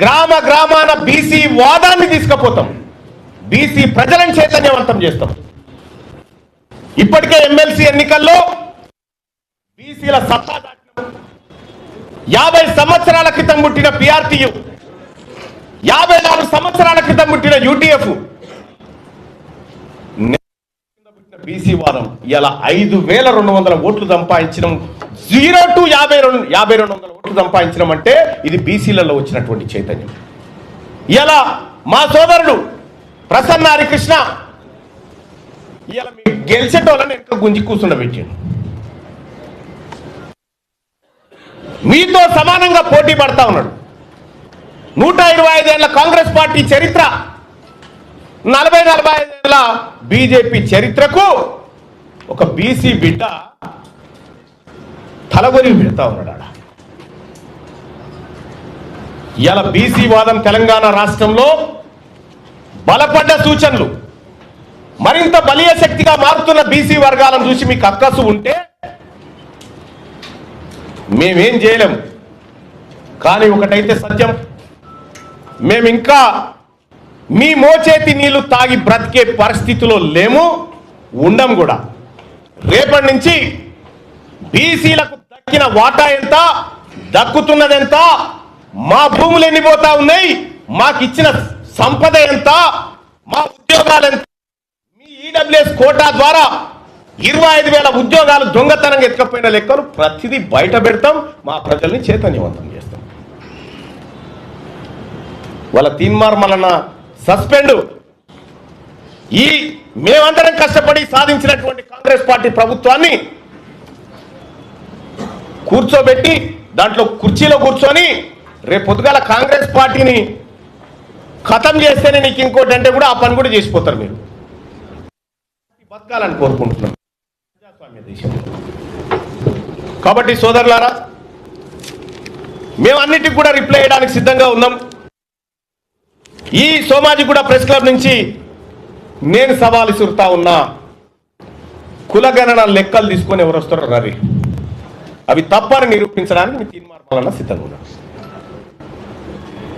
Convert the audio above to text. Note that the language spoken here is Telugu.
గ్రామ గ్రామాన బీసీ వాదాన్ని తీసుకుపోతాం, బీసీ ప్రజలను చైతన్యవంతం చేస్తాం. ఇప్పటికే ఎమ్మెల్సీ ఎన్నికల్లో బీసీల సత్తా 50 సంవత్సరాల క్రితం పుట్టిన పిఆర్టీయు, 54 సంవత్సరాల క్రితం పుట్టిన యూటీఎఫ్, బీసీ వాదం ఇలా 5200 ఓట్లు సంపాదించడం, 0 to 5200 ఓట్లు సంపాదించడం అంటే ఇది బీసీలలో వచ్చినటువంటి చైతన్యం. ఇలా మా సోదరుడు ప్రసన్న హరికృష్ణ ఇలా మీకు గెలిచేటోళ్ళని వెనక గుంజి కూర్చుండబెట్టాడు. మీతో సమానంగా పోటీ పడతా ఉన్నాడు. 125 ఏళ్ల కాంగ్రెస్ పార్టీ చరిత్ర, 45 ఏళ్ల బీజేపీ చరిత్రకు ఒక బీసీ బిడ్డ తలగొరి పెడతా ఉన్నాడు. ఇలా బీసీ వాదం తెలంగాణ రాష్ట్రంలో బలపడ్డ సూచనలు, మరింత బలీయ శక్తిగా మారుతున్న బీసీ వర్గాలను చూసి మీకు అక్కసు ఉంటే మేమేం చేయలేం. కానీ ఒకటైతే సత్యం, మేమింకా మీ మోచేతి నీళ్లు తాగి బ్రతికే పరిస్థితిలో లేము, ఉండం కూడా. రేపటి నుంచి బీసీలకు దక్కిన వాటా ఎంత, దక్కుతున్నదెంత, మా భూములు ఎన్నిపోతా ఉన్నాయి, మాకు ఇచ్చిన సంపద ఎంత, మా ఉద్యోగాలు ఎంత, మీ ఈడబ్ల్యూఎస్ కోటా ద్వారా 25,000 ఉద్యోగాలు దొంగతనంగా ఎత్తుకపోయిన లెక్కలు ప్రతిదీ బయట పెడతాం, మా ప్రజల్ని చైతన్యవంతం చేస్తాం. వాళ్ళ తీన్మార్మలన సస్పెండ్, ఈ మేమందరం కష్టపడి సాధించినటువంటి కాంగ్రెస్ పార్టీ ప్రభుత్వాన్ని కూర్చోబెట్టి దాంట్లో కుర్చీలో కూర్చొని రేపు పొద్దుగాల కాంగ్రెస్ పార్టీని ఖతం చేస్తేనే నీకు ఇంకోటి అంటే కూడా ఆ పని కూడా చేసిపోతారు. మీరు బతకాలని కోరుకుంటున్నాం ప్రజాస్వామ్య దేశంలో. కాబట్టి సోదరులారా, మేము అన్నిటికి కూడా రిప్లై చేయడానికి సిద్ధంగా ఉన్నాం. ఈ సోమాజిగూడ ప్రెస్ క్లబ్ నుంచి నేను సవాలు విసురుతా ఉన్నా, కులగణన లెక్కలు తీసుకొని ఎవరు వస్తారో రవి, అవి తప్పని నిరూపించడానికి మీ తీర్మానాలన్నా సిద్ధంగా ఉన్నారు.